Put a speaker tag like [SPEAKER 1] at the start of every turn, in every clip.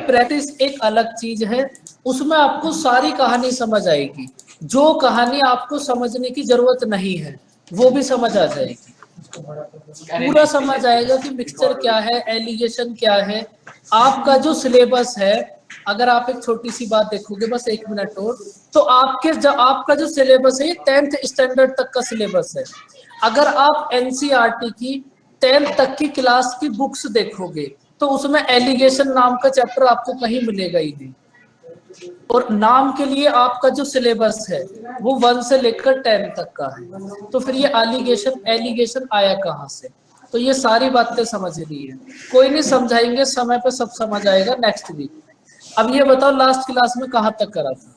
[SPEAKER 1] Practice एक अलग चीज है, उसमें आपको सारी कहानी समझ आएगी। जो कहानी आपको समझने की जरूरत नहीं है वो भी समझ आ जाएगी, पूरा समझ आएगा कि मिक्सचर क्या है, एलिगेशन क्या है। आपका जो सिलेबस है, अगर आप एक छोटी सी बात देखोगे, बस 1 मिनट और, तो आपका जो सिलेबस है ये 10th स्टैंडर्ड तक का सिलेबस है। अगर आप एनसीईआरटी की 10th तक की क्लास की बुक्स देखोगे तो उसमें एलिगेशन नाम का चैप्टर आपको कहीं मिलेगा ही नहीं। और नाम के लिए आपका जो सिलेबस है वो 1 से लेकर 10 तक का है, तो फिर ये एलिगेशन आया कहाँ से? तो ये सारी बातें समझनी है, कोई नहीं समझाएंगे, समय पे सब समझ आएगा नेक्स्ट वीक। अब ये बताओ लास्ट क्लास में कहाँ तक करा था?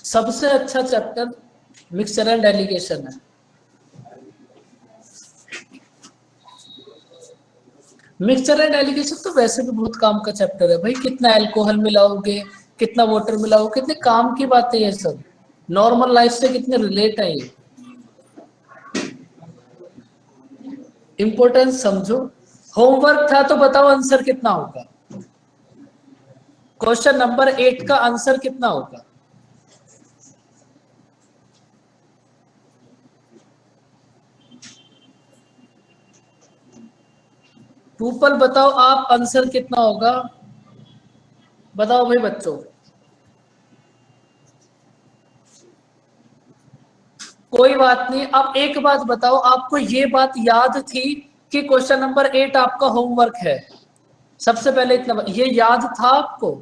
[SPEAKER 1] सबसे अच्छा चैप्टर मिक्सचर एंड एलिगेशन है। मिक्सचर एंड एलिगेशन तो वैसे भी बहुत काम का चैप्टर है भाई, कितना अल्कोहल मिलाओगे, कितना वाटर मिलाओगे, कितने काम की बातें ये सब, नॉर्मल लाइफ से कितने रिलेट है ये। इंपॉर्टेंस समझो। होमवर्क था तो बताओ आंसर कितना होगा? क्वेश्चन नंबर 8 का आंसर कितना होगा? पीपल बताओ आप, आंसर कितना होगा? बताओ भाई बच्चों। कोई बात नहीं, अब एक बात बताओ, आपको ये बात याद थी कि क्वेश्चन नंबर 8 आपका होमवर्क है? सबसे पहले इतना ये याद था आपको?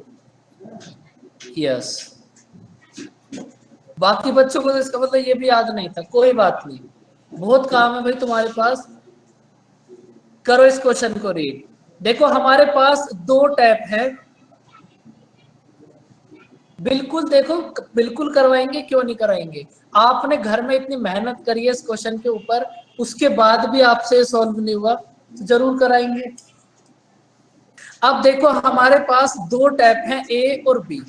[SPEAKER 1] यस। बाकी बच्चों को तो इसका मतलब ये भी याद नहीं था, कोई बात नहीं, बहुत काम है भाई तुम्हारे पास। करो इस क्वेश्चन को रीड। देखो हमारे पास 2 टैप है, बिल्कुल देखो, बिल्कुल करवाएंगे, क्यों नहीं कराएंगे। आपने घर में इतनी मेहनत करी है इस क्वेश्चन के ऊपर, उसके बाद भी आपसे सॉल्व नहीं हुआ तो जरूर कराएंगे। अब देखो हमारे पास 2 टैप हैं, ए और बी।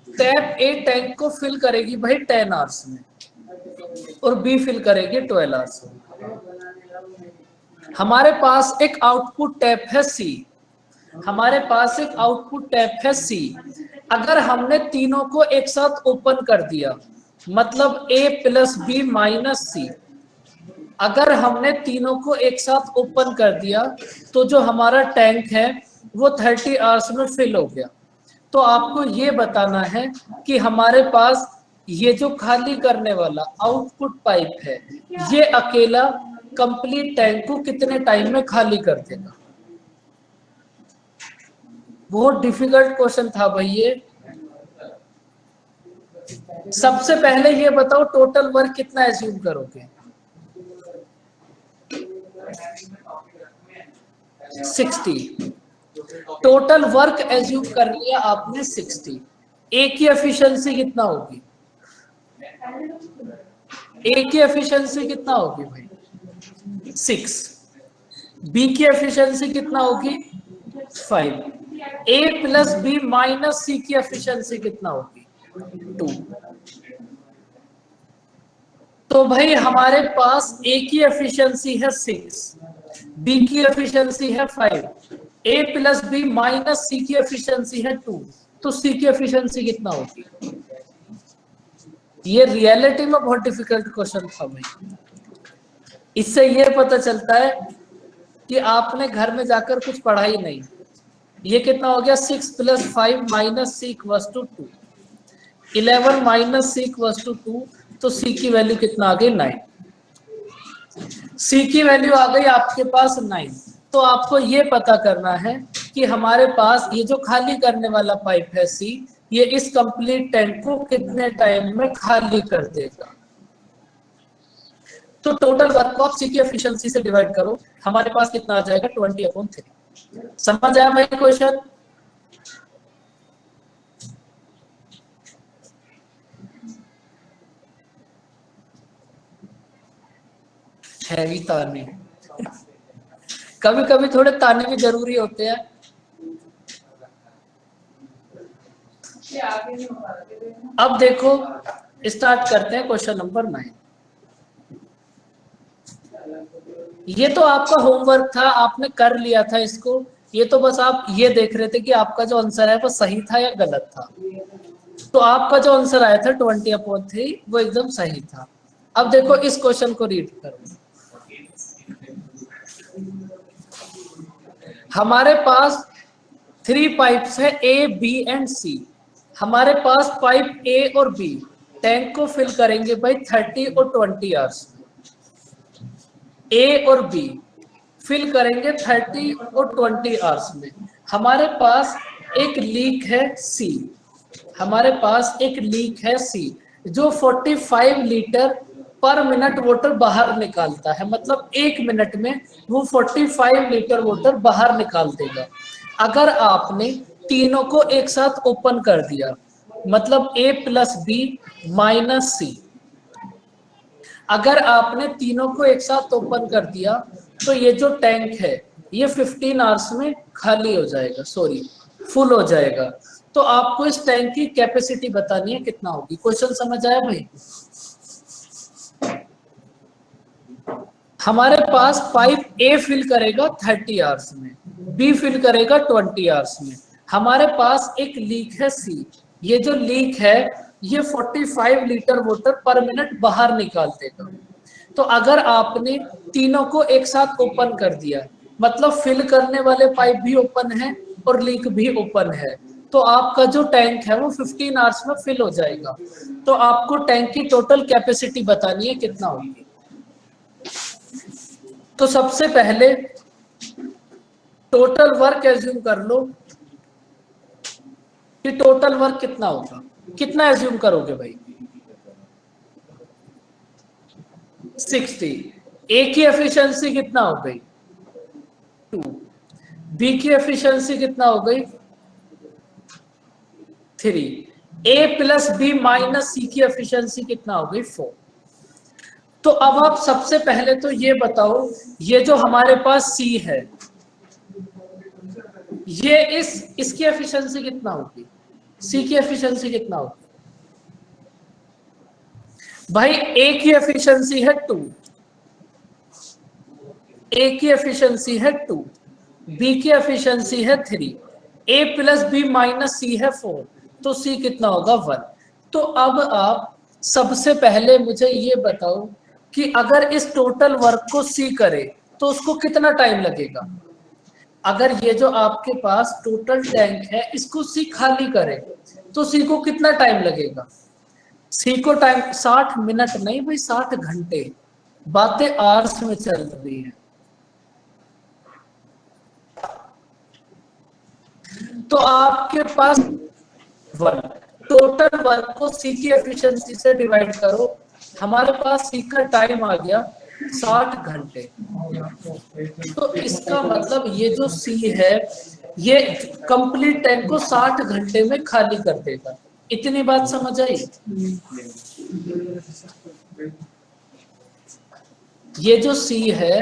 [SPEAKER 1] टैप ए टैंक को फिल करेगी भाई 10 आवर्स में और बी फिल करेगी 12 आवर्स में। हमारे पास एक आउटपुट टैप है सी, हमारे पास एक आउटपुट टैप है सी। अगर हमने तीनों को एक साथ ओपन कर दिया, मतलब ए प्लस बी माइनस सी, अगर हमने तीनों को एक साथ ओपन कर दिया तो जो हमारा टैंक है वो 30 आवर्स में फिल हो गया। तो आपको ये बताना है कि हमारे पास ये जो खाली करने वाला आउटपुट पाइप है ये अकेला कंप्लीट टैंक को कितने टाइम में खाली कर देगा। बहुत डिफिकल्ट क्वेश्चन था भाई ये। सबसे पहले ये बताओ टोटल वर्क कितना एज्यूम करोगे? 60। टोटल वर्क एज्यूम कर लिया आपने 60। ए की एफिशिएंसी कितना होगी? ए की एफिशिएंसी कितना होगी भाई? 6। बी की एफिशिएंसी कितना होगी? 5। ए प्लस बी माइनस सी की एफिशिएंसी कितना होगी? 2। तो भाई हमारे पास ए की एफिशिएंसी है 6, बी की एफिशिएंसी है 5, ए प्लस बी माइनस सी की एफिशिएंसी है 2, तो सी की एफिशिएंसी कितना होगी? ये रियलिटी में बहुत डिफिकल्ट क्वेश्चन था भाई। इससे ये पता चलता है कि आपने घर में जाकर कुछ पढ़ा ही नहीं। ये कितना हो गया? 6 + 5 - c = 2, 11 - c = 2, तो सी की वैल्यू कितना आ गई? 9। सी की वैल्यू आ गई आपके पास 9। तो आपको ये पता करना है कि हमारे पास ये जो खाली करने वाला पाइप है सी, ये इस कंप्लीट टैंक को कितने टाइम में खाली कर देगा। तो टोटल वर्क ऑफ सी की एफिशिएंसी से डिवाइड करो, हमारे पास कितना आ जाएगा? 20/3। समझ आया भाई क्वेश्चन? हैवी ताने, कभी कभी थोड़े ताने भी जरूरी होते हैं। अब देखो स्टार्ट करते हैं क्वेश्चन नंबर 9। ये तो आपका होमवर्क था, आपने कर लिया था इसको। ये तो बस आप ये देख रहे थे कि आपका जो आंसर है वो सही था या गलत था। तो आपका जो आंसर आया था 20/3 वो एकदम सही था। अब देखो इस क्वेश्चन को रीड करो। हमारे पास 3 पाइप्स है ए बी एंड सी। हमारे पास पाइप ए और बी टैंक को फिल करेंगे भाई 30 और 20 आवर्स में। ए और बी फिल करेंगे 30 और 20 आवर्स में। हमारे पास एक लीक है सी। हमारे पास एक लीक है सी जो 45 लीटर पर मिनट वाटर बाहर निकालता है। मतलब 1 मिनट में वो 45 लीटर वाटर बाहर निकाल देगा। अगर आपने तीनों को एक साथ ओपन कर दिया, मतलब ए प्लस बी माइनस सी, अगर आपने तीनों को एक साथ ओपन कर दिया तो ये जो टैंक है ये 15 आवर्स में खाली हो जाएगा, सॉरी फुल हो जाएगा। तो आपको इस टैंक की कैपेसिटी बतानी है कितना होगी। क्वेश्चन समझ आया भाई? हमारे पास पाइप ए फिल करेगा 30 आवर्स में, बी फिल करेगा 20 आवर्स में। हमारे पास एक लीक है सी। ये जो लीक है ये 45 लीटर वाटर पर मिनट बाहर निकाल देगा। तो अगर आपने तीनों को एक साथ ओपन कर दिया, मतलब फिल करने वाले पाइप भी ओपन है और लीक भी ओपन है, तो आपका जो टैंक है वो 15 आवर्स में फिल हो जाएगा। तो आपको टैंक की टोटल कैपेसिटी बतानी है कितना होगी। तो सबसे पहले टोटल वर्क एज्यूम कर लो कि टोटल वर्क कितना होगा। कितना एज्यूम करोगे भाई? 60। ए की एफिशिएंसी कितना हो गई? 2। बी की एफिशिएंसी कितना हो गई? 3। ए प्लस बी माइनस सी की एफिशिएंसी कितना हो गई? 4। तो अब आप सबसे पहले तो ये बताओ, ये जो हमारे पास सी है ये इसकी एफिशिएंसी कितना होगी? सी की एफिशिएंसी कितना होगी? भाई ए की एफिशिएंसी है 2, ए की एफिशिएंसी है 2, बी की एफिशिएंसी है 3, ए प्लस बी माइनस सी है 4, तो सी कितना होगा? 1। तो अब आप सबसे पहले मुझे ये बताओ कि अगर इस टोटल वर्क को सी करे तो उसको कितना टाइम लगेगा। अगर ये जो आपके पास टोटल टैंक है इसको सी खाली करे तो सी को कितना टाइम लगेगा? सी को टाइम 60 मिनट नहीं भाई, 60 घंटे। बातें आवर्स में चल रही है। तो आपके पास वन, टोटल वर्क को सी की एफिशिएंसी से डिवाइड करो। हमारे पास सी का टाइम आ गया 60 घंटे। तो इसका मतलब ये जो सी है ये कंप्लीट टैंक को 60 घंटे में खाली कर देगा। इतनी बात समझ आई? ये जो सी है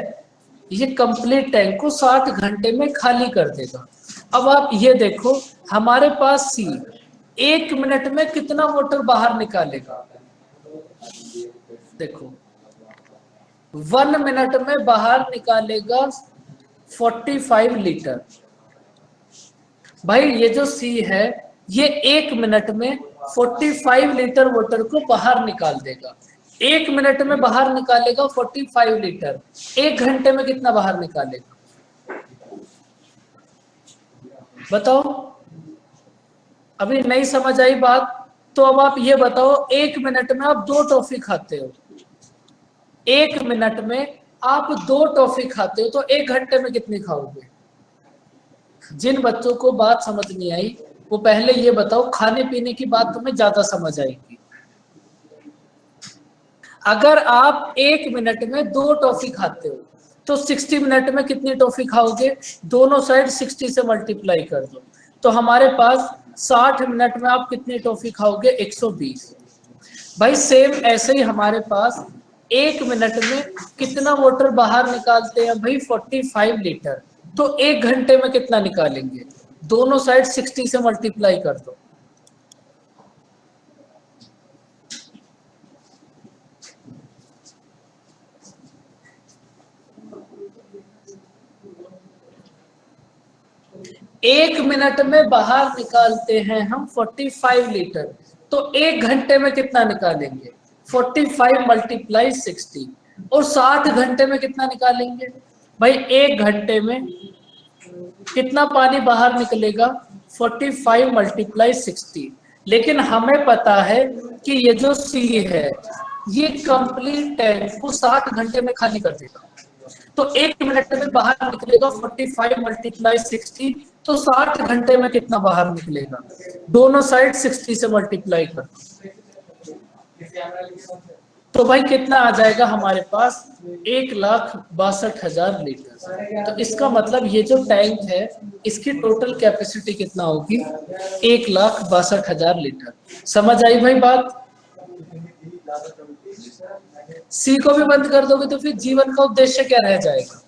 [SPEAKER 1] ये कंप्लीट टैंक को 60 घंटे में खाली कर देगा। अब आप ये देखो, हमारे पास सी 1 मिनट में कितना वाटर बाहर निकालेगा। देखो 1 मिनट में बाहर निकालेगा 45 लीटर। भाई ये जो सी है ये 1 मिनट में 45 लीटर वाटर को बाहर निकाल देगा। 1 मिनट में बाहर निकालेगा 45 लीटर। 1 घंटे में कितना बाहर निकालेगा बताओ? अभी नहीं समझ आई बात? तो अब आप ये बताओ, 1 मिनट में आप 2 टॉफी खाते हो, 1 मिनट में आप 2 टॉफी खाते हो, तो 1 घंटे में कितनी खाओगे? जिन बच्चों को बात समझ नहीं आई वो पहले ये बताओ, खाने पीने की बात तुम्हें ज्यादा समझ आएगी। अगर आप 1 मिनट में 2 टॉफी खाते हो तो 60 मिनट में कितनी टॉफी खाओगे? दोनों साइड 60 से मल्टीप्लाई कर दो, तो हमारे पास 60 मिनट में आप कितनी टॉफी खाओगे? 120। भाई सेम ऐसे ही हमारे पास 1 मिनट में कितना वाटर बाहर निकालते हैं भाई? 45 लीटर। तो 1 घंटे में कितना निकालेंगे? दोनों साइड 60 से मल्टीप्लाई कर दो। 1 मिनट में बाहर निकालते हैं हम 45 लीटर, तो 1 घंटे में कितना निकालेंगे? 45 मल्टीप्लाई 60। और 60 घंटे में कितना निकालेंगे? भाई 1 घंटे में कितना पानी बाहर निकलेगा? 45 मल्टीप्लाई 60। लेकिन हमें पता है कि ये जो सी है ये कंप्लीट टैंक को 60 घंटे में खाली कर देगा। तो 1 मिनट में बाहर निकलेगा 45 मल्टीप्लाई 60, तो 60 घंटे में कितना बाहर निकलेगा? दोनों साइड 60 से मल्टीप्लाई कर, तो भाई कितना आ जाएगा हमारे पास? 1,62,000 लीटर। तो इसका मतलब ये जो टैंक है इसकी टोटल कैपेसिटी कितना होगी? 1,62,000 लीटर। समझ आई भाई बात? सी को भी बंद कर दोगे तो फिर जीवन का उद्देश्य क्या रह जाएगा?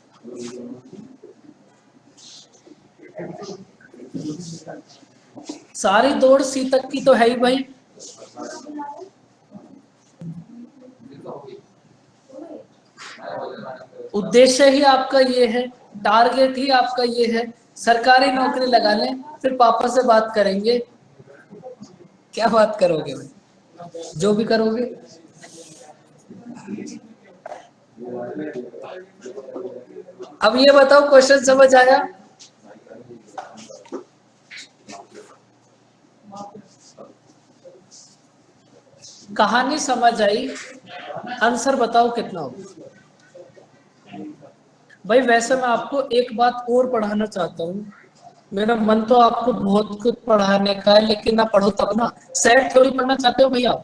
[SPEAKER 1] सारी दौड़ सी तक की तो है ही भाई। उद्देश्य ही आपका ये है, टारगेट ही आपका ये है। सरकारी नौकरी लगा लें, फिर पापा से बात करेंगे। क्या बात करोगे भाई? जो भी करोगे। अब ये बताओ, क्वेश्चन समझ आया? कहानी समझ आई? आंसर बताओ कितना हो? भाई वैसे मैं आपको एक बात और पढ़ाना चाहता हूँ। मेरा मन तो आपको बहुत कुछ पढ़ाने का है, लेकिन ना पढ़ो तब ना। सेट थ्योरी पढ़ना चाहते हो भैया?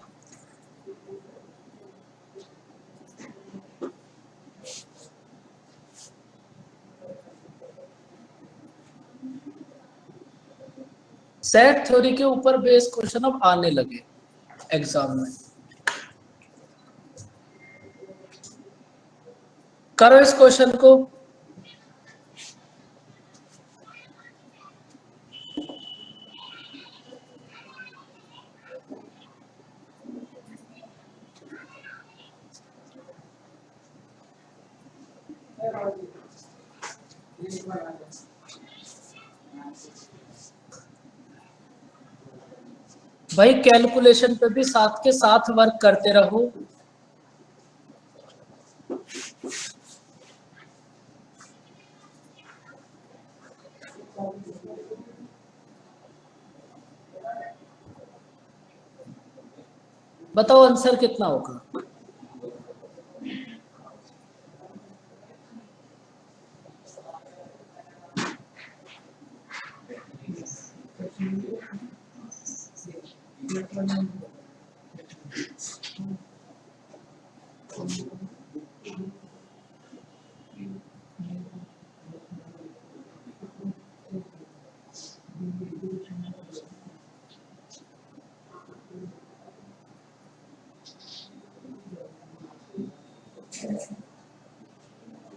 [SPEAKER 1] सेट थ्योरी के ऊपर बेस क्वेश्चन अब आने लगे एग्जाम में। करो इस क्वेश्चन को। भाई कैलकुलेशन पे भी साथ के साथ वर्क करते रहो। बताओ आंसर कितना होगा?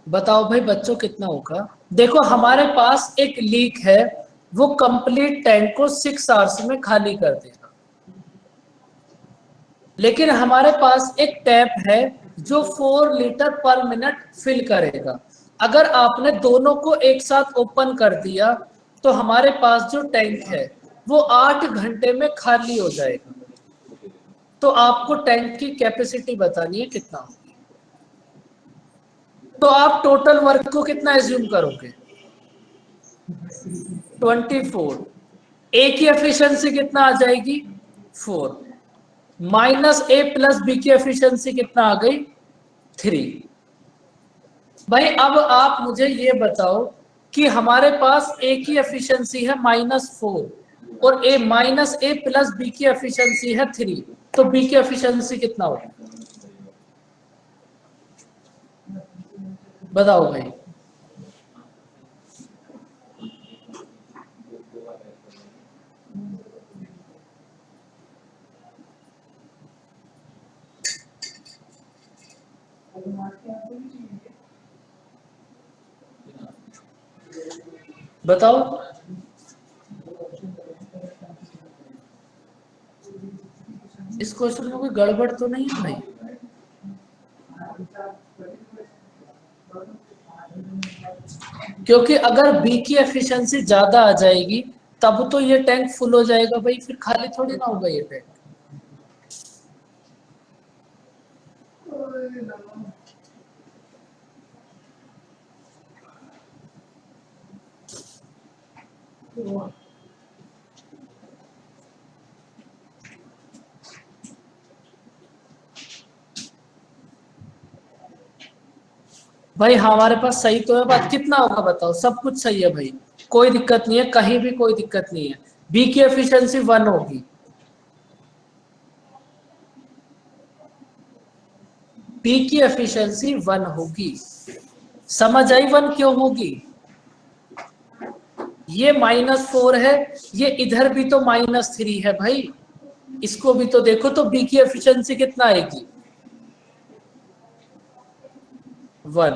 [SPEAKER 1] बताओ भाई बच्चों कितना होगा? देखो हमारे पास एक लीक है, वो कंप्लीट टैंक को 6 आवर्स में खाली कर देगा। लेकिन हमारे पास एक टैप है जो 4 लीटर पर मिनट फिल करेगा। अगर आपने दोनों को एक साथ ओपन कर दिया तो हमारे पास जो टैंक है वो 8 घंटे में खाली हो जाएगा। तो आपको टैंक की कैपेसिटी बतानी है कितना होगी। तो आप टोटल वर्क को कितना एज्यूम करोगे? 24। ए की एफिशिएंसी कितना आ जाएगी? 4 माइनस ए प्लस बी की एफिशिएंसी कितना आ गई? 3। भाई अब आप मुझे ये बताओ कि हमारे पास ए की एफिशिएंसी है -4 और ए माइनस ए प्लस बी की एफिशिएंसी है 3, तो बी की एफिशिएंसी कितना होगी? बताओ भाई। बताओ। इस क्वेश्चन में कोई गड़बड़ तो नहीं है भाई? क्योंकि अगर बी की एफिशिएंसी ज्यादा आ जाएगी तब तो ये टैंक फुल हो जाएगा भाई, फिर खाली थोड़ी ना होगा ये टैंक। भाई हमारे पास सही तो है बात, कितना होगा बताओ, सब कुछ सही है भाई, कोई दिक्कत नहीं है, कहीं भी कोई दिक्कत नहीं है। बी की एफिशिएंसी 1 होगी, बी की एफिशिएंसी 1 होगी। समझ आई 1 क्यों होगी? ये -4 है, ये इधर भी तो -3 है भाई, इसको भी तो देखो, तो बी की एफिशिएंसी कितना आएगी? 1।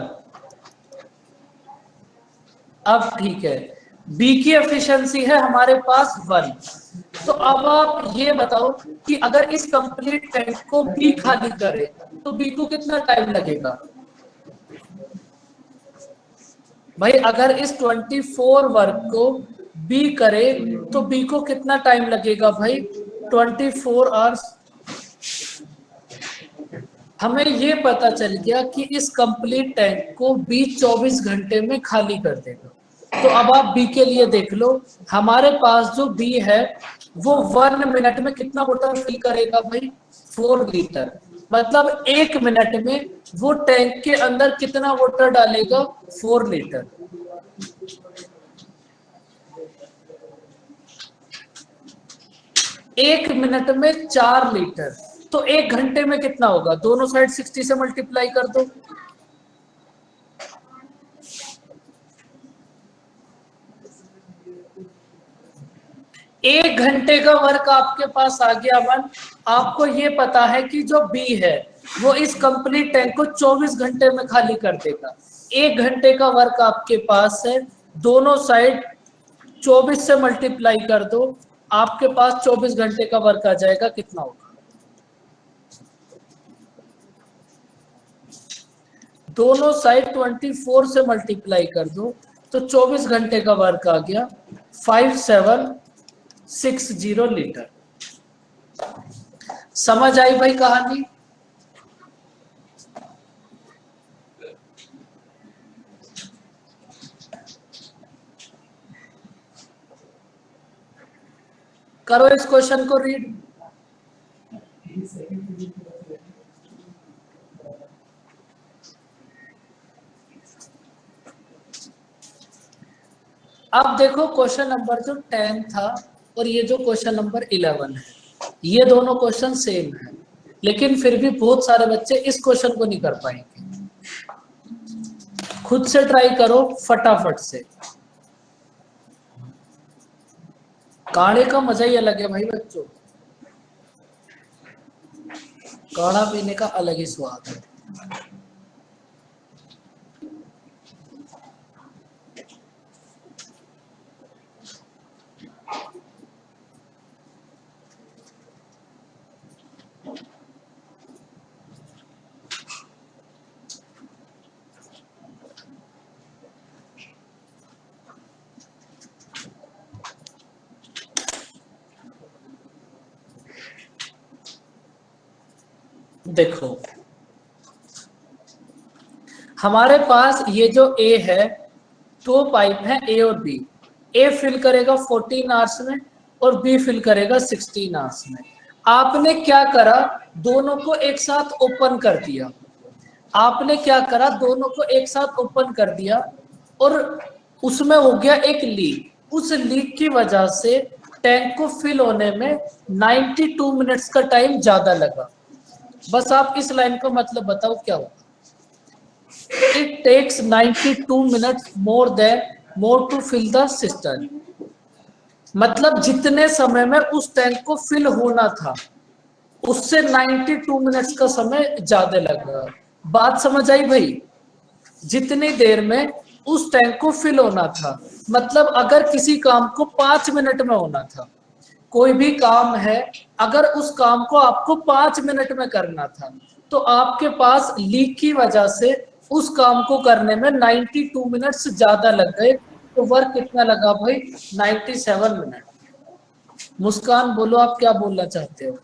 [SPEAKER 1] अब ठीक है, बी की एफिशिएंसी है हमारे पास 1। तो अब आप ये बताओ कि अगर इस कंप्लीट टैंक को बी खाली करे तो बी को कितना टाइम लगेगा? भाई अगर इस 24 वर्क को बी करे तो बी को कितना टाइम लगेगा भाई? 24 आवर्स। हमें ये पता चल गया कि इस कंप्लीट टैंक को बी 24 घंटे में खाली कर देगा। तो अब आप बी के लिए देख लो, हमारे पास जो बी है वो 1 मिनट में कितना वाटर फिल करेगा भाई? 4 लीटर। मतलब 1 मिनट में वो टैंक के अंदर कितना वाटर डालेगा? 4 लीटर। एक मिनट में 4 लीटर, तो 1 घंटे में कितना होगा? दोनों साइड 60 से मल्टीप्लाई कर दो। एक घंटे का वर्क आपके पास आ गया 1। आपको ये पता है कि जो बी है वो इस कंप्लीट टैंक को 24 घंटे में खाली कर देगा। 1 घंटे का वर्क आपके पास है, दोनों साइड 24 से मल्टीप्लाई कर दो, आपके पास 24 घंटे का वर्क आ जाएगा। कितना होगा? दोनों साइड 24 से मल्टीप्लाई कर दो तो 24 घंटे का वर्क आ गया 5760 लीटर। समझ आई भाई कहानी? करो इस क्वेश्चन को रीड। अब देखो क्वेश्चन नंबर जो 10 था और ये जो क्वेश्चन नंबर 11 है, ये दोनों क्वेश्चन सेम है, लेकिन फिर भी बहुत सारे बच्चे इस क्वेश्चन को नहीं कर पाएंगे। खुद से ट्राई करो फटाफट से, काढ़े का मजा ही अलग है भाई बच्चों, काढ़ा पीने का अलग ही स्वाद है। देखो हमारे पास ये जो ए है, दो पाइप है ए और बी। ए फिल करेगा 14 आवर्स में और बी फिल करेगा 16 आवर्स में। आपने क्या करा? दोनों को एक साथ ओपन कर दिया। आपने क्या करा? दोनों को एक साथ ओपन कर दिया और उसमें हो गया एक लीक। उस लीक की वजह से टैंक को फिल होने में 92 मिनट्स का टाइम ज्यादा लगा। बस आप इस लाइन का मतलब बताओ क्या होगा? It takes 92 minutes more to fill the cistern। मतलब जितने समय में उस टैंक को फिल होना था उससे 92 मिनट्स का समय ज्यादा लगा। बात समझ आई भाई? जितनी देर में उस टैंक को फिल होना था, मतलब अगर किसी काम को 5 मिनट में होना था, कोई भी काम है, अगर उस काम को आपको 5 मिनट में करना था तो आपके पास लीक की वजह से उस काम को करने में 92 मिनट्स ज्यादा लग गए, तो वर्क कितना लगा भाई? 97 मिनट। मुस्कान बोलो, आप क्या बोलना चाहते हो?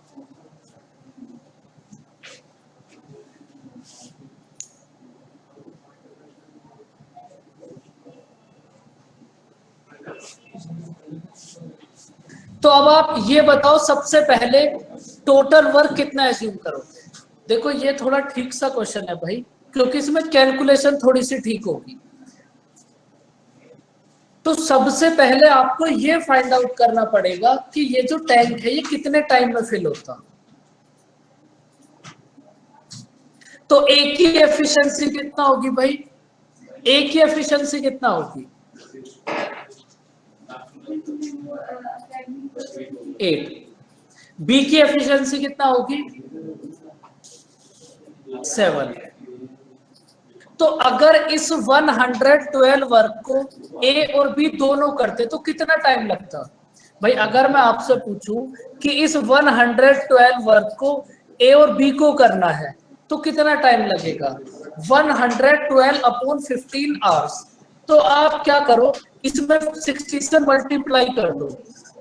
[SPEAKER 1] तो अब आप ये बताओ, सबसे पहले टोटल वर्क कितना एज्यूम करोगे? देखो ये थोड़ा ठीक सा क्वेश्चन है भाई, क्योंकि इसमें कैलकुलेशन थोड़ी सी ठीक होगी। तो सबसे पहले आपको ये फाइंड आउट करना पड़ेगा कि ये जो टैंक है ये कितने टाइम में फिल होता। तो एक ही एफिशिएंसी कितना होगी भाई? एक ही एफिशिएंसी कितना होगी? 8। बी की एफिशिएंसी कितना होगी? 7। तो अगर इस 112 वर्क को ए और बी दोनों करते तो कितना टाइम लगता? भाई अगर मैं आपसे पूछूं कि इस 112 वर्क को ए और बी को करना है तो कितना टाइम लगेगा? 112 अपॉन 15 आवर्स। तो आप क्या करो, इसमें 60 से मल्टीप्लाई कर दो,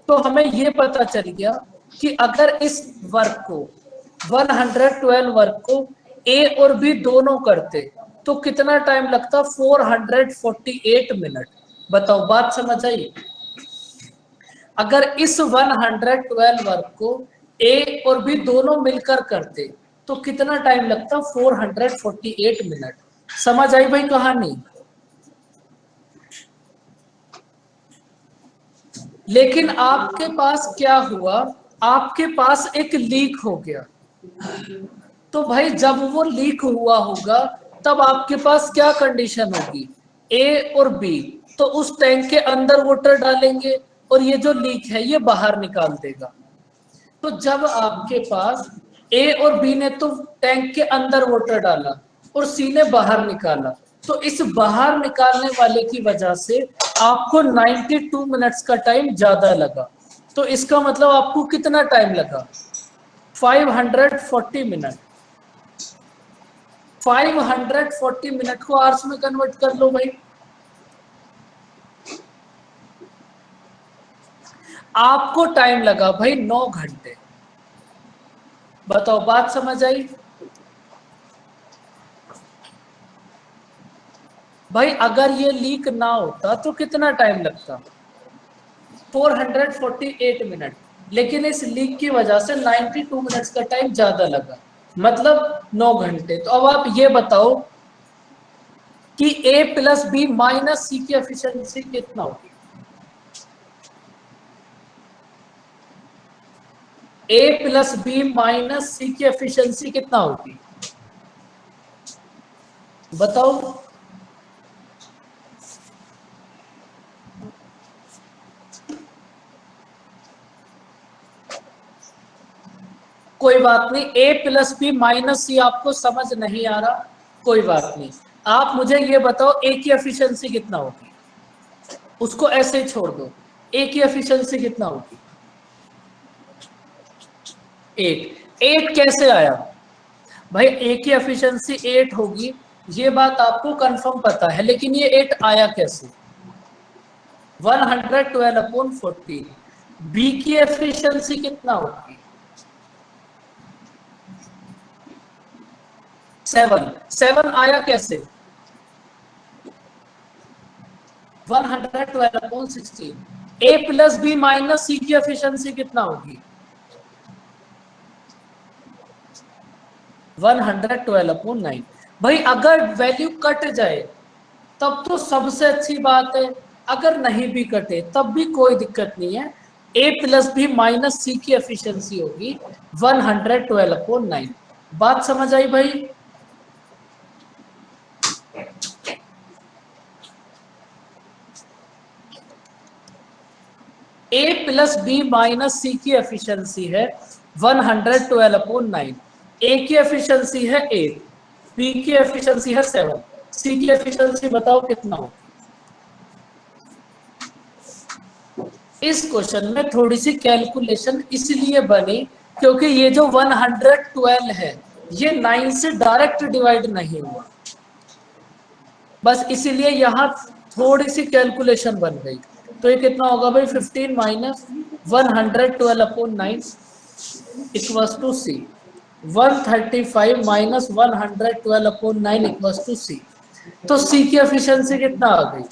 [SPEAKER 1] तो हमें ये पता चल गया कि अगर इस वर्क को 112 वर्क को ए और बी दोनों करते तो कितना टाइम लगता? 448 मिनट। बताओ, बात समझ आई? अगर इस 112 वर्क को ए और बी दोनों मिलकर करते तो कितना टाइम लगता? 448 मिनट। समझ आई भाई कहानी? लेकिन आपके पास क्या हुआ? आपके पास एक लीक हो गया। तो भाई जब वो लीक हुआ होगा तब आपके पास क्या कंडीशन होगी? ए और बी तो उस टैंक के अंदर वाटर डालेंगे और ये जो लीक है ये बाहर निकाल देगा। तो जब आपके पास ए और बी ने तो टैंक के अंदर वाटर डाला और सी ने बाहर निकाला, तो इस बाहर निकालने वाले की वजह से आपको 92 मिनट्स का टाइम ज्यादा लगा। तो इसका मतलब आपको कितना टाइम लगा? 540 मिनट। 540 मिनट को आवर्स में कन्वर्ट कर लो भाई। आपको टाइम लगा भाई 9 घंटे। बताओ, बात समझ आई? भाई अगर ये लीक ना होता तो कितना टाइम लगता? 448 मिनट। लेकिन इस लीक की वजह से 92 मिनट्स का टाइम ज्यादा लगा, मतलब 9 घंटे। तो अब आप ये बताओ कि ए प्लस बी माइनस सी की एफिशिएंसी कितना होगी? ए प्लस बी माइनस सी की एफिशिएंसी कितना होगी? बताओ। कोई बात नहीं, ए प्लस बी माइनस सी आपको समझ नहीं आ रहा, कोई बात नहीं। आप मुझे ये बताओ ए की एफिशिएंसी कितना होगी? उसको ऐसे ही छोड़ दो। ए की एफिशिएंसी कितना होगी? 8। 8 कैसे आया? भाई ए की एफिशिएंसी 8 होगी, ये बात आपको कंफर्म पता है, लेकिन ये 8 आया कैसे? 112 अपॉन 14। बी की एफिशिएंसी कितना होगी? 7। 7 आया कैसे? 112 अपॉन 16। ए प्लस बी माइनस सी की एफिशिएंसी कितना होगी? 112 अपॉन 9। भाई अगर वैल्यू कट जाए तब तो सबसे अच्छी बात है, अगर नहीं भी कटे तब भी कोई दिक्कत नहीं है। ए प्लस बी माइनस सी की एफिशिएंसी होगी 112 अपॉन 9। बात समझ आई भाई? ए प्लस बी माइनस सी की एफिशिएंसी है 112 अपॉन 9। ए की एफिशिएंसी है 8, बी की एफिशिएंसी है 7, सी की एफिशिएंसी बताओ कितना हो? इस क्वेश्चन में थोड़ी सी कैलकुलेशन इसलिए बनी क्योंकि ये जो 112 है ये 9 से डायरेक्ट डिवाइड नहीं हुआ। बस इसीलिए यहाँ थोड़ी सी कैलकुलेशन बन गई। तो ये कितना होगा भाई 15 minus 112/9 equals to C. 135 minus 112/9 equals to C. तो सी की एफिशिएंसी कितना आ गई?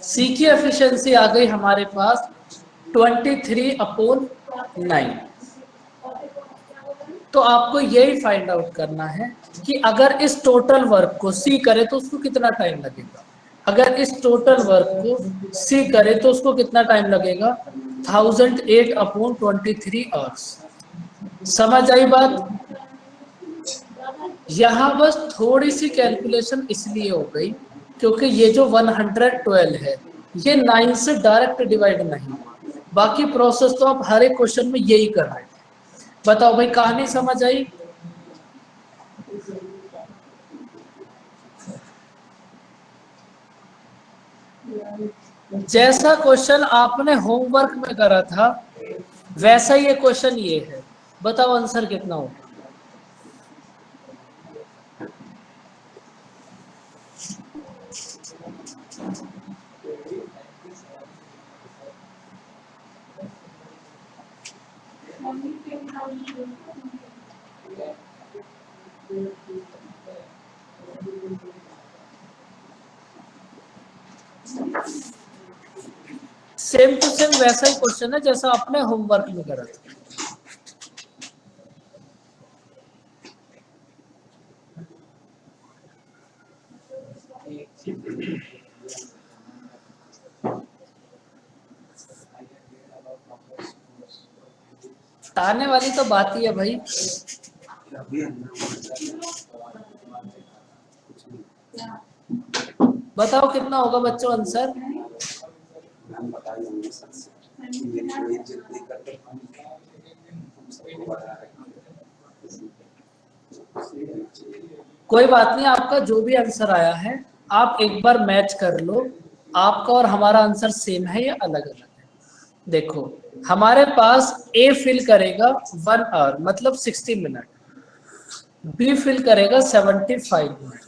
[SPEAKER 1] सी की एफिशिएंसी आ गई हमारे पास 23/9। तो आपको यही फाइंड आउट करना है कि अगर इस टोटल वर्क को सी करे तो उसको कितना टाइम लगेगा। अगर इस टोटल वर्क को सी करे तो उसको कितना टाइम लगेगा? 1008/23 आवर्स। समझ आई बात? यहाँ बस थोड़ी सी कैलकुलेशन इसलिए हो गई क्योंकि ये जो 112 है ये 9 से डायरेक्ट डिवाइड नहीं हुआ। बाकी प्रोसेस तो आप हर एक क्वेश्चन में यही कर रहे थे। बताओ भाई, कहानी समझ आई? जैसा क्वेश्चन आपने होमवर्क में करा था वैसा ये क्वेश्चन ये है। बताओ आंसर कितना होगा? सेम टू सेम वैसा ही क्वेश्चन है जैसा आपने होमवर्क में करा था। आने वाली तो बात ही है भाई। बताओ कितना होगा बच्चों आंसर? कोई बात नहीं, आपका जो भी आंसर आया है आप एक बार मैच कर लो। आपका और हमारा आंसर सेम है या अलग अलग है? देखो, हमारे पास ए फिल करेगा 1 आवर मतलब 60 मिनट, बी फिल करेगा 75 मिनट,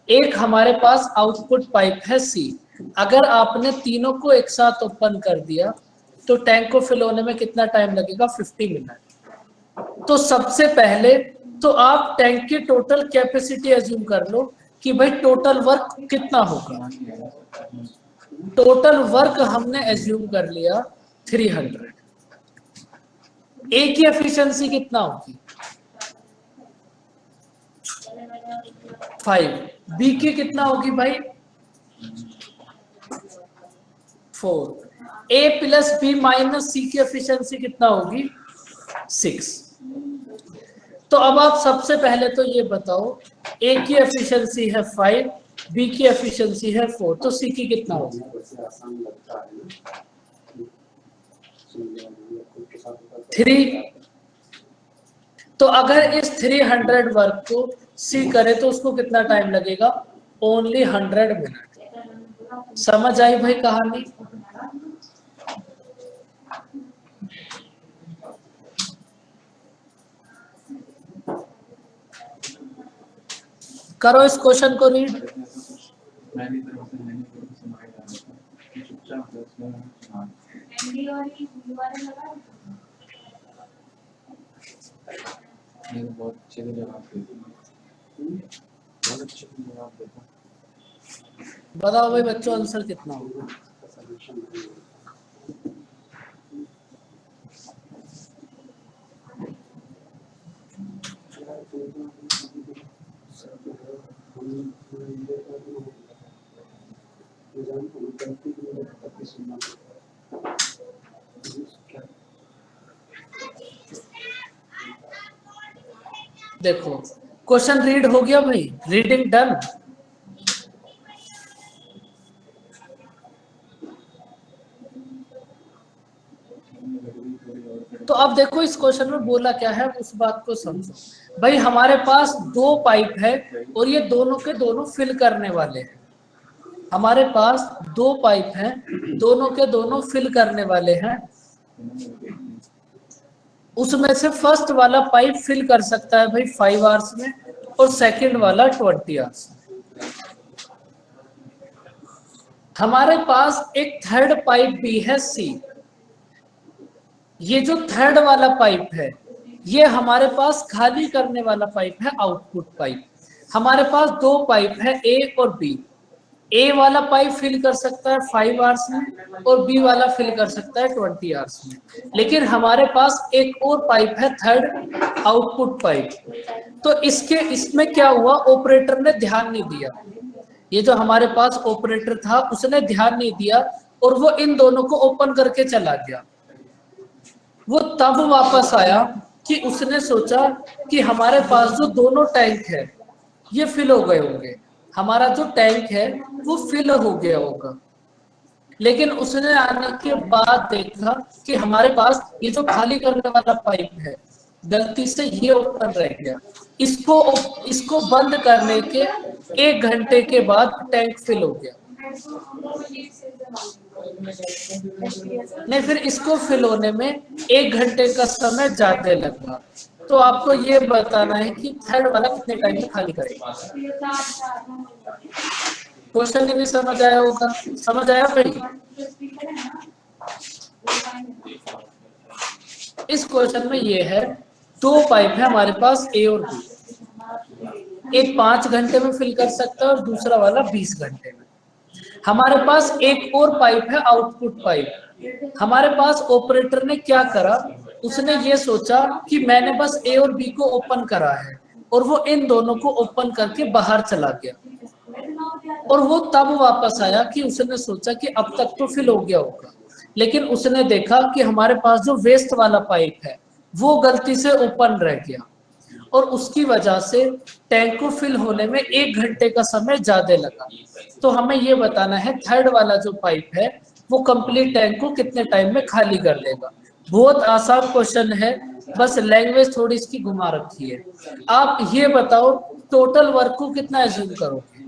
[SPEAKER 1] एक हमारे पास आउटपुट पाइप है सी। अगर आपने तीनों को एक साथ ओपन कर दिया तो टैंक को फिल होने में कितना टाइम लगेगा? 50 मिनट। तो सबसे पहले तो आप टैंक की टोटल कैपेसिटी एज्यूम कर लो कि भाई टोटल वर्क कितना होगा। टोटल वर्क हमने एज्यूम कर लिया 300। ए की एफिशिएंसी कितना होगी? 5। बी की कितना होगी भाई? 4। ए प्लस बी माइनस सी की एफिशिएंसी कितना होगी? 6। तो अब आप सबसे पहले तो ये बताओ, ए की एफिशिएंसी है 5, बी की एफिशिएंसी है 4, तो सी की कितना होगी? 3। तो अगर इस 300 वर्क को सी करे तो उसको कितना टाइम लगेगा? Only 100 minute. समझ आई भाई कहानी? करो इस क्वेश्चन को रीड। बहुत अच्छे से जवाब देते। बताओ भाई बच्चों आंसर कितना होगा? देखो, क्वेश्चन रीड हो गया भाई, रीडिंग डन। तो अब देखो इस क्वेश्चन में बोला क्या है, उस बात को समझो भाई। हमारे पास दो पाइप है और ये दोनों के दोनों फिल करने वाले हैं। हमारे पास दो पाइप हैं, दोनों के दोनों फिल करने वाले हैं उसमें से फर्स्ट वाला पाइप फिल कर सकता है भाई 5 आवर्स में और सेकंड वाला 20 आवर्स में। हमारे पास एक थर्ड पाइप भी है सी। ये जो थर्ड वाला पाइप है ये हमारे पास खाली करने वाला पाइप है, आउटपुट पाइप। हमारे पास दो पाइप है ए और बी। ए वाला पाइप फिल कर सकता है 5 आवर्स में और बी वाला फिल कर सकता है 20 आवर्स में। लेकिन हमारे पास एक और पाइप है थर्ड, आउटपुट पाइप। तो इसमें क्या हुआ, ऑपरेटर ने ध्यान नहीं दिया। ये जो हमारे पास ऑपरेटर था उसने ध्यान नहीं दिया और वो इन दोनों को ओपन करके चला गया। वो तब वापस आया कि उसने सोचा कि हमारे पास जो दोनों टैंक है ये फिल हो गए होंगे, हमारा जो टैंक है वो फिल हो गया होगा। लेकिन उसने आने के बाद देखा कि हमारे पास ये जो खाली करने वाला पाइप है गलती से ये ओपन रह गया। इसको इसको बंद करने के 1 घंटे के बाद टैंक फिल हो गया। नहीं, फिर इसको फिल होने में 1 घंटे का समय ज्यादा लगा। तो आपको ये बताना है कि थर्ड वाला कितने टाइम में खाली करेगा। क्वेश्चन नहीं समझ आया होगा, समझ आया भाई? इस क्वेश्चन में ये है, दो पाइप है हमारे पास ए और बी। एक 5 घंटे में फिल कर सकता है और दूसरा वाला 20 घंटे में। हमारे पास एक और पाइप है, आउटपुट पाइप। हमारे पास ऑपरेटर ने क्या करा, उसने ये सोचा कि मैंने बस ए और बी को ओपन करा है और वो इन दोनों को ओपन करके बाहर चला गया। और वो तब वापस आया कि उसने सोचा कि अब तक तो फिल हो गया होगा। लेकिन उसने देखा कि हमारे पास जो वेस्ट वाला पाइप है वो गलती से ओपन रह गया और उसकी वजह से टैंक को फिल होने में 1 घंटे का समय ज्यादा लगा। तो हमें ये बताना है थर्ड वाला जो पाइप है वो कंप्लीट टैंक को कितने टाइम में खाली कर देगा। बहुत आसान क्वेश्चन है, बस लैंग्वेज थोड़ी इसकी घुमा रखी है। आप ये बताओ टोटल वर्क को कितना एज्यूम करोगे?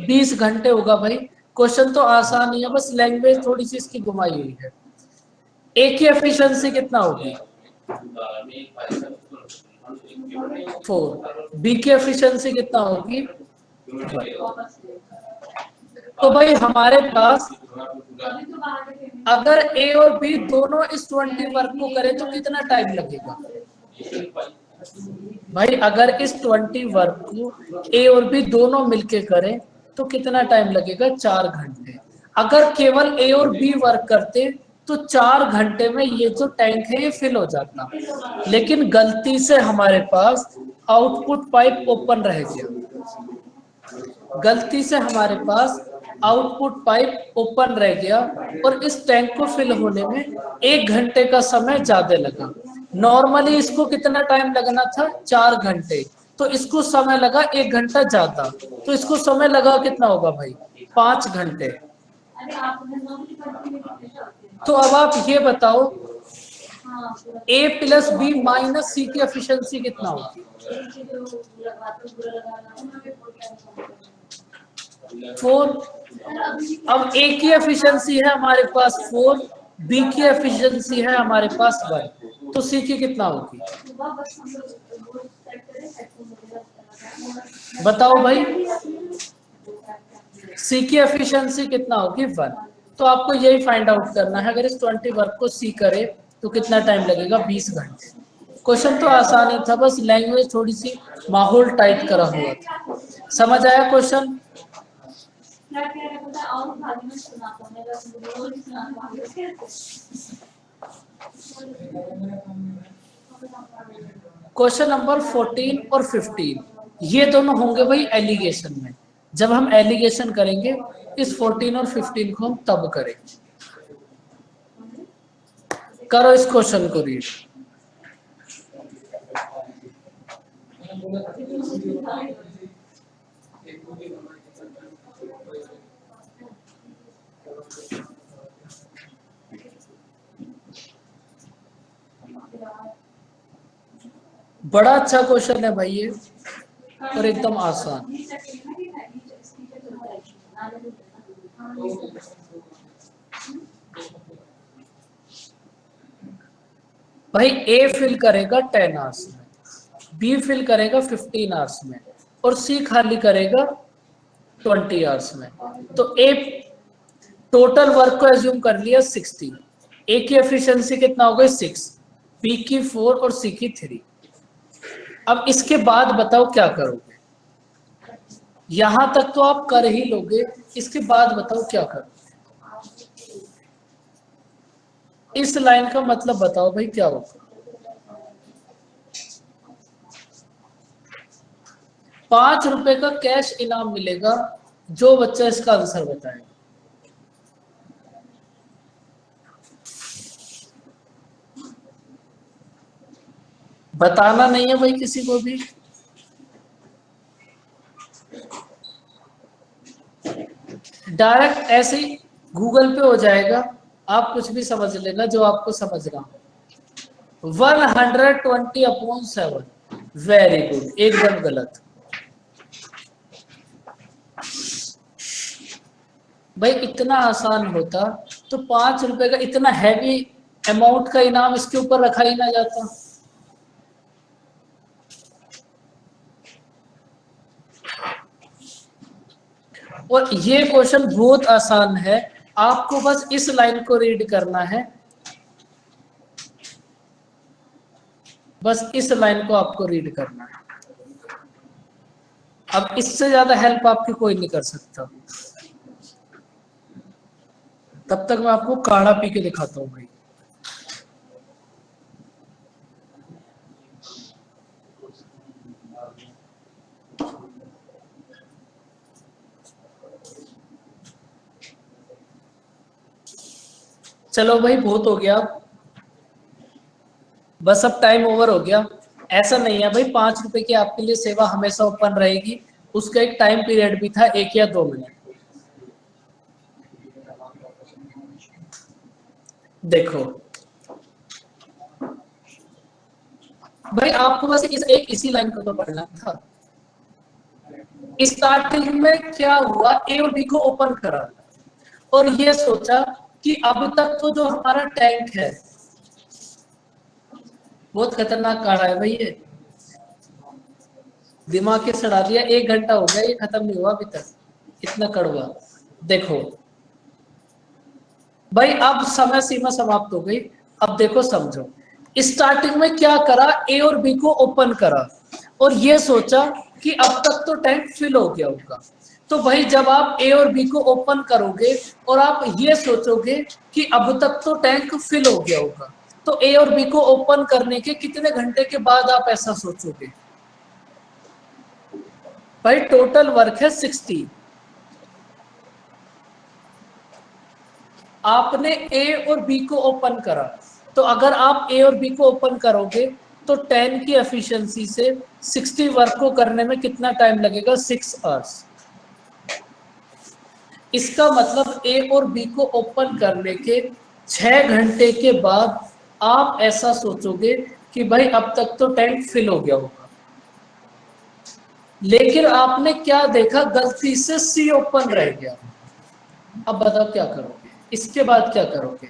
[SPEAKER 1] 20 घंटे होगा भाई। क्वेश्चन तो आसान ही है, बस लैंग्वेज थोड़ी सी इसकी घुमाई हुई है। ए की एफिशिएंसी कितना होगी? 4। बी की एफिशिएंसी कितना होगी? 1। तो भाई हमारे पास अगर ए और बी दोनों इस 20 वर्क को करें तो कितना टाइम लगेगा? भाई अगर इस 20 वर्क को ए और बी दोनों मिलके करें तो कितना टाइम लगेगा? 4 घंटे। अगर केवल ए और बी वर्क करते तो 4 घंटे में ये जो टैंक है ये फिल हो जाता। लेकिन गलती से हमारे पास आउटपुट पाइप ओपन रह गया। गलती से हमारे पास आउटपुट पाइप ओपन रह गया और इस टैंक को फिल होने में 1 घंटे का समय ज्यादा लगा। नॉर्मली इसको कितना टाइम लगना था? 4 घंटे। तो इसको समय लगा 1 घंटा ज्यादा। तो इसको समय लगा कितना होगा भाई? 5 घंटे। तो अब आप ये बताओ ए प्लस बी माइनस सी की एफिशिएंसी कितना होगी? 4। अब ए की एफिशिएंसी है हमारे पास 4, बी की एफिशिएंसी है हमारे पास 1, तो सी की कितना होगी? बताओ भाई, सी की एफिशिएंसी कितना होगी? 1। तो आपको यही फाइंड आउट करना है, अगर इस 20 वर्क को सी करे तो कितना टाइम लगेगा? 20 घंटे। क्वेश्चन तो आसान ही था, बस लैंग्वेज थोड़ी सी माहौल टाइट करा हुआ था। समझ आया क्वेश्चन? क्वेश्चन नंबर 14 और 15 ये दोनों होंगे भाई एलिगेशन में। जब हम एलिगेशन करेंगे इस 14 और 15 को हम तब करेंगे। करो इस क्वेश्चन को रीड। बड़ा अच्छा क्वेश्चन है भाई ये और एकदम आसान। भाई ए फिल करेगा 10 आवर्स में, बी फिल करेगा 15 आवर्स में, और सी खाली करेगा 20 आवर्स में। तो ए टोटल वर्क को एज्यूम कर लिया 60, ए की एफिशिएंसी कितना हो गई 6, बी की 4 और सी की 3। अब इसके बाद बताओ क्या करोगे? यहां तक तो आप कर ही लोगे, इसके बाद बताओ क्या करोगे? इस लाइन का मतलब बताओ भाई क्या होगा? 5 रुपए का कैश इनाम मिलेगा जो बच्चा इसका आंसर बताएगा। बताना नहीं है भाई किसी को भी। डायरेक्ट ऐसे ही गूगल पे हो जाएगा, आप कुछ भी समझ लेना जो आपको समझना हो। 120/7, वेरी गुड, एकदम गलत। भाई इतना आसान होता तो 5 रुपए का इतना हैवी अमाउंट का इनाम इसके ऊपर रखा ही ना जाता। और ये क्वेश्चन बहुत आसान है, आपको बस इस लाइन को रीड करना है, बस इस लाइन को आपको रीड करना है। अब इससे ज्यादा हेल्प आपकी कोई नहीं कर सकता। तब तक मैं आपको काढ़ा पी के दिखाता हूं भाई। चलो भाई बहुत हो गया, बस अब टाइम ओवर हो गया। ऐसा नहीं है भाई 5 रुपए की आपके लिए सेवा हमेशा ओपन रहेगी, उसका एक टाइम पीरियड भी था, 1 या 2 मिनट। देखो भाई आपको बस इसी लाइन को तो पढ़ना था। स्टार्टिंग में क्या हुआ, ए और बी को ओपन करा और ये सोचा कि अब तक तो जो हमारा टैंक है, बहुत खतरनाक काढ़ा है भाई ये, दिमाग के सड़ा दिया। 1 घंटा हो गया, ये खत्म नहीं हुआ अभी तक, इतना कड़वा। देखो भाई अब समय सीमा समाप्त हो गई, अब देखो समझो। स्टार्टिंग में क्या करा, ए और बी को ओपन करा और ये सोचा कि अब तक तो टैंक फिल हो गया होगा। तो भाई जब आप ए और बी को ओपन करोगे और आप ये सोचोगे कि अब तक तो टैंक फिल हो गया होगा, तो ए और बी को ओपन करने के कितने घंटे के बाद आप ऐसा सोचोगे? भाई टोटल वर्क है 60, आपने ए और बी को ओपन करा, तो अगर आप ए और बी को ओपन करोगे तो 10 की एफिशिएंसी से 60 वर्क को करने में कितना टाइम लगेगा? 6 आवर्स। इसका मतलब ए और बी को ओपन करने के 6 घंटे के बाद आप ऐसा सोचोगे कि भाई अब तक तो टैंक फिल हो गया होगा। लेकिन आपने क्या देखा, गलती से सी ओपन रह गया। अब बताओ क्या करोगे, इसके बाद क्या करोगे?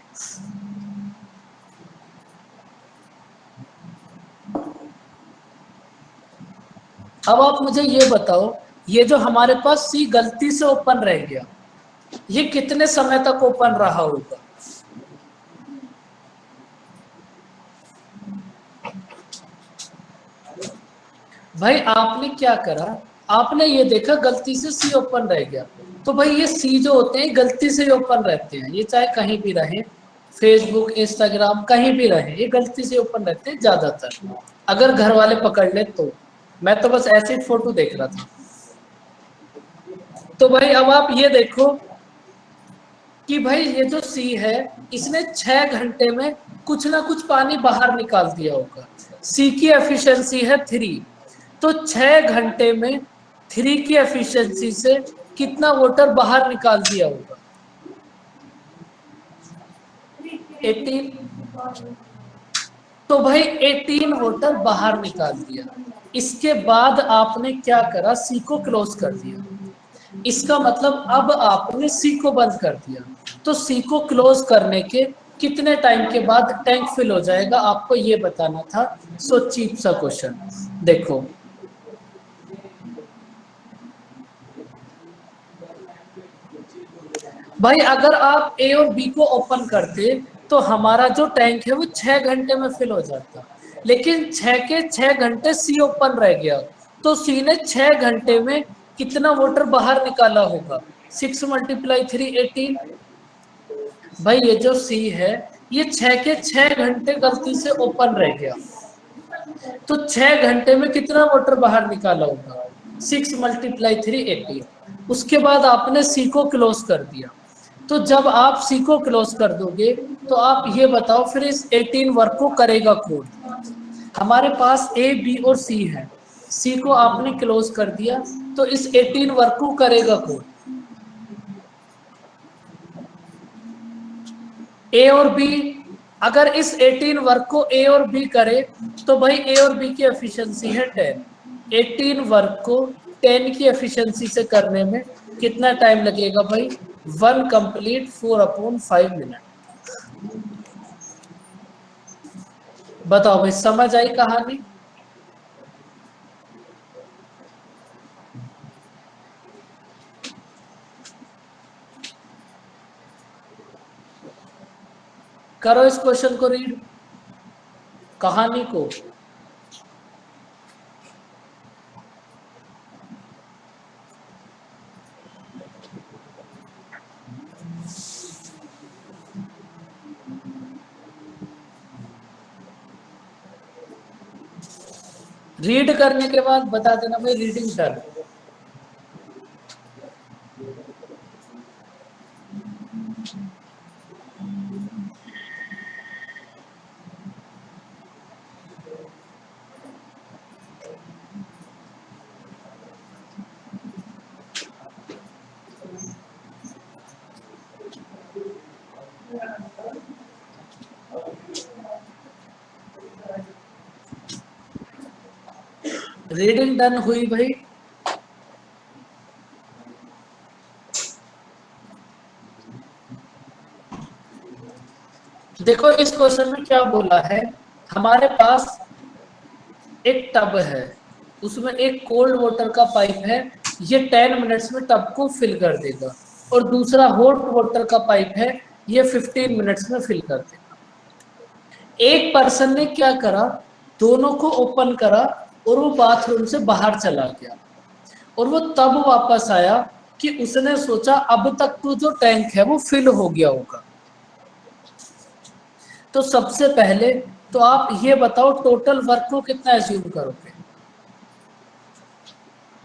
[SPEAKER 1] अब आप मुझे ये बताओ, ये जो हमारे पास सी गलती से ओपन रह गया, ये कितने समय तक ओपन रहा होगा? भाई आपने क्या करा, आपने ये देखा गलती से सी ओपन रह गया, तो भाई ये सी जो होते हैं गलती से ओपन रहते हैं, ये चाहे कहीं भी रहे, फेसबुक इंस्टाग्राम कहीं भी रहे, ये गलती से ओपन रहते हैं ज्यादातर, अगर घर वाले पकड़ ले तो। मैं तो बस ऐसे ही फोटो देख रहा था। तो भाई अब आप ये देखो कि भाई ये जो सी है, इसने 6 घंटे में कुछ ना कुछ पानी बाहर निकाल दिया होगा। सी की एफिशिएंसी है 3, तो 6 घंटे में 3 की एफिशिएंसी से कितना वाटर बाहर निकाल दिया होगा? 18। तो भाई 18 वाटर बाहर निकाल दिया। इसके बाद आपने क्या करा, सी को क्लोज कर दिया। इसका मतलब अब आपने सी को बंद कर दिया। तो सी को क्लोज करने के कितने टाइम के बाद टैंक फिल हो जाएगा, आपको ये बताना था। सो चीप सा क्वेश्चन। देखो भाई, अगर आप ए और बी को ओपन करते तो हमारा जो टैंक है वो 6 घंटे में फिल हो जाता, लेकिन 6 के 6 घंटे सी ओपन रह गया, तो सी ने 6 घंटे में कितना वाटर बाहर निकाला होगा? 6 × 3 = 18। भाई ये जो सी है, ये 6 के 6 घंटे गलती से ओपन रह गया, तो 6 घंटे में कितना वाटर बाहर निकाला होगा? 6 × 3 = 18। उसके बाद आपने सी को क्लोज कर दिया, तो जब आप सी को क्लोज कर दोगे तो आप ये बताओ फिर इस 18 वर्क को करेगा कौन? हमारे पास ए बी और सी है, सी को आपने क्लोज कर दिया, तो इस 18 वर्क को करेगा कौन? ए और बी। अगर इस 18 वर्क को ए और बी करे तो भाई ए और बी की एफिशिएंसी है 10। 18 वर्क को 10 की एफिशिएंसी से करने में कितना टाइम लगेगा भाई? 1 कंप्लीट 4/5 मिनट। बताओ भाई, समझ आई कहानी? करो इस क्वेश्चन को रीड, कहानी को। रीड करने के बाद बता देना भाई रीडिंग डन। रीडिंग डन हुई भाई। देखो इस क्वेश्चन में क्या बोला है, हमारे पास एक टब है, उसमें एक कोल्ड वाटर का पाइप है, ये 10 मिनट्स में टब को फिल कर देगा, और दूसरा हॉट वाटर का पाइप है, ये 15 मिनट्स में फिल कर देगा। एक पर्सन ने क्या करा, दोनों को ओपन करा और वो बाथरूम से बाहर चला गया, और वो तब वापस आया कि उसने सोचा अब तक तो जो टैंक है वो फिल हो गया होगा। तो सबसे पहले तो आप ये बताओ टोटल वर्क को कितना एज्यूम करोगे?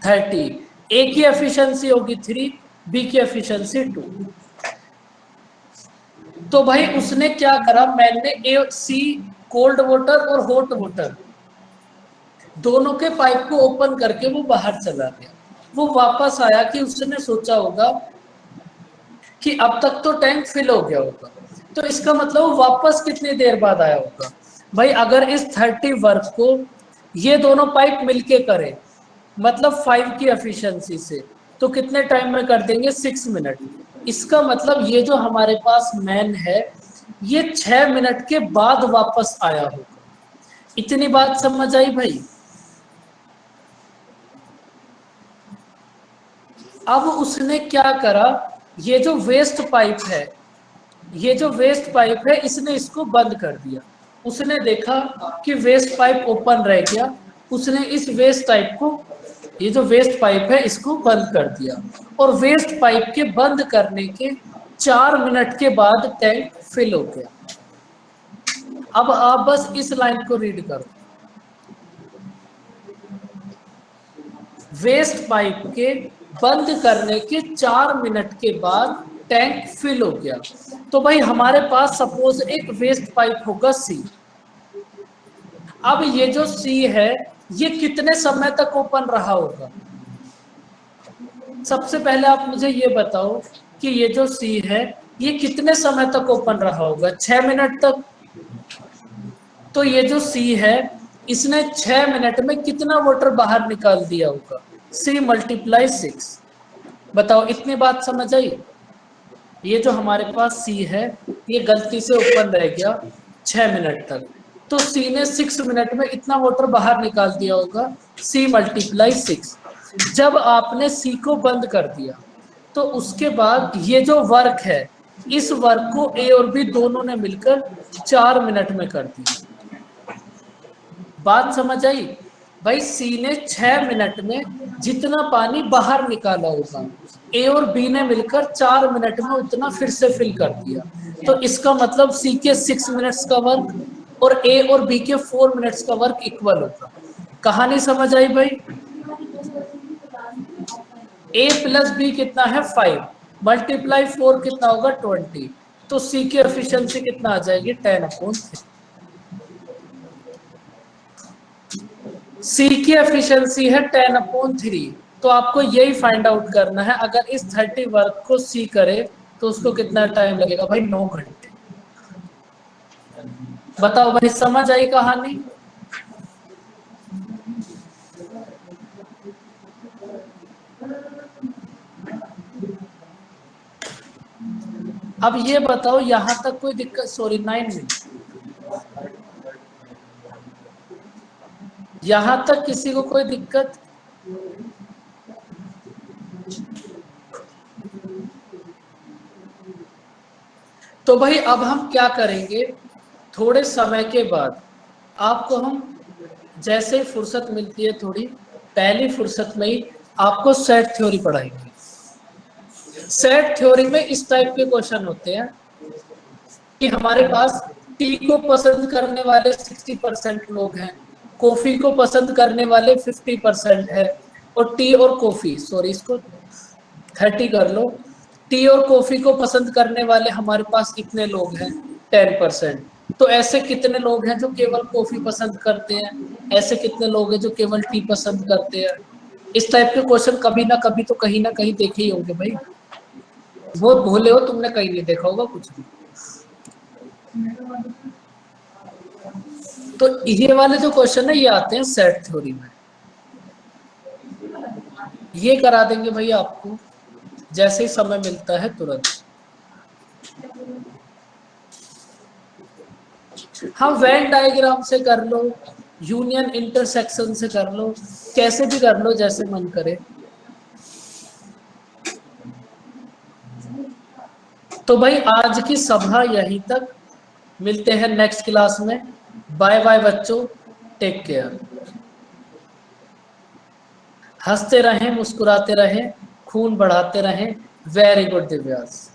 [SPEAKER 1] 30। ए की एफिशिएंसी होगी 3, बी की एफिशिएंसी 2। तो भाई उसने क्या करा, मैंने ए सी कोल्ड वाटर और हॉट वाटर दोनों के पाइप को ओपन करके वो बाहर चला गया, वो वापस आया कि उसने सोचा होगा कि अब तक तो टैंक फिल हो गया होगा, तो इसका मतलब वो वापस कितनी देर बाद आया होगा? भाई अगर इस 30 वर्क को ये दोनों पाइप मिलके करें, मतलब 5 की एफिशिएंसी से, तो कितने टाइम में कर देंगे? 6 मिनट। इसका मतलब ये जो हमारे पास मैन है, ये 6 मिनट के बाद वापस आया होगा। इतनी बात समझ आई भाई? अब उसने क्या करा, ये जो वेस्ट पाइप है, ये जो वेस्ट पाइप है, इसने इसको बंद कर दिया। उसने देखा कि वेस्ट पाइप ओपन रह गया, उसने इस वेस्ट पाइप को, ये जो वेस्ट पाइप है इसको बंद कर दिया, और वेस्ट पाइप के बंद करने के 4 मिनट के बाद टैंक फिल हो गया। अब आप बस इस लाइन को रीड करो, वेस्ट पाइप के बंद करने के 4 मिनट के बाद टैंक फिल हो गया। तो भाई हमारे पास सपोज एक वेस्ट पाइप होगा सी। अब ये जो सी है, ये कितने समय तक ओपन रहा होगा? सबसे पहले आप मुझे ये बताओ कि ये जो सी है, ये कितने समय तक ओपन रहा होगा? 6 मिनट तक। तो ये जो सी है, इसने 6 मिनट में कितना वाटर बाहर निकाल दिया होगा? C × 6। बताओ, इतनी बात समझ आई? ये जो हमारे पास सी है ये गलती से ओपन रह गया 6 मिनट तक, तो सी ने 6 मिनट में इतना वाटर बाहर निकाल दिया होगा, सी मल्टीप्लाई 6। जब आपने सी को बंद कर दिया तो उसके बाद ये जो वर्क है इस वर्क को ए और बी दोनों ने मिलकर 4 मिनट में कर दिया। बात समझ आई? भाई सी ने 6 मिनट में जितना पानी बाहर निकाला होगा ए और बी ने मिलकर 4 मिनट में उतना फिर से फिल कर दिया। तो इसका मतलब सी के 6 मिनट्स का वर्क और ए और बी के 4 मिनट्स का वर्क इक्वल होगा। कहानी समझ आई भाई? ए प्लस बी कितना है 5, मल्टीप्लाई 4 कितना होगा 20, तो सी की एफिशिएंसी कितना आ जाएगी 10/3। सी की एफिशिएंसी है 10/3, तो आपको यही फाइंड आउट करना है। अगर इस 30 वर्क को सी करे तो उसको कितना टाइम लगेगा भाई? 9 घंटे। बताओ भाई समझ आई कहानी? अब ये बताओ यहां तक कोई दिक्कत? सॉरी 9 मिनट, यहां तक किसी को कोई दिक्कत? तो भाई अब हम क्या करेंगे, थोड़े समय के बाद आपको हम जैसे ही फुर्सत मिलती है थोड़ी, पहली फुर्सत में ही आपको सेट थ्योरी पढ़ाएंगे। सेट थ्योरी में इस टाइप के क्वेश्चन होते हैं कि हमारे पास टी को पसंद करने वाले 60% लोग हैं, कॉफी को पसंद करने वाले 50% है, और टी और कॉफी, सॉरी इसको 30 कर लो, टी और कॉफी को पसंद करने वाले हमारे पास कितने लोग हैं? 10%। तो ऐसे कितने लोग हैं जो केवल कॉफी पसंद करते हैं? ऐसे कितने लोग हैं जो केवल टी पसंद करते हैं? इस टाइप के क्वेश्चन कभी ना कभी तो कहीं ना कहीं देखे ही होंगे भाई। वो भूले हो तुमने, कहीं नहीं देखा होगा कुछ भी। तो ये वाले जो क्वेश्चन है ये आते हैं सेट थ्योरी में। ये करा देंगे भाई आपको जैसे ही समय मिलता है तुरंत। हाँ वेन डायग्राम से कर लो, यूनियन इंटरसेक्शन से कर लो, कैसे भी कर लो जैसे मन करे। तो भाई आज की सभा यहीं तक, मिलते हैं नेक्स्ट क्लास में। बाय बाय बच्चों, टेक केयर। हंसते रहें, मुस्कुराते रहें, खून बढ़ाते रहें। Very good Divyas.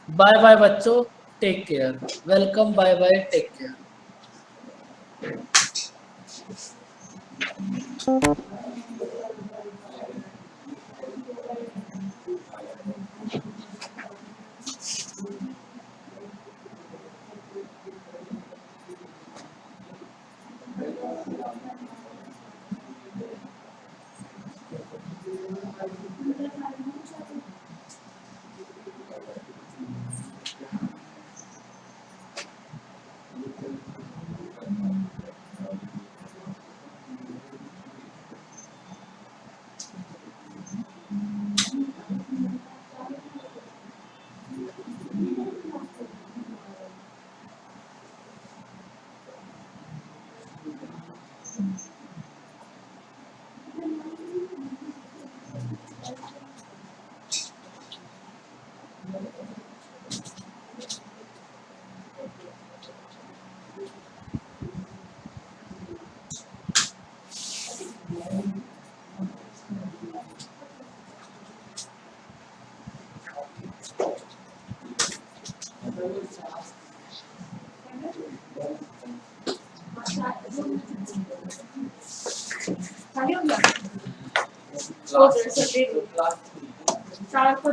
[SPEAKER 1] Bye bye बच्चों, take care. Welcome, bye bye, take care.
[SPEAKER 2] चार को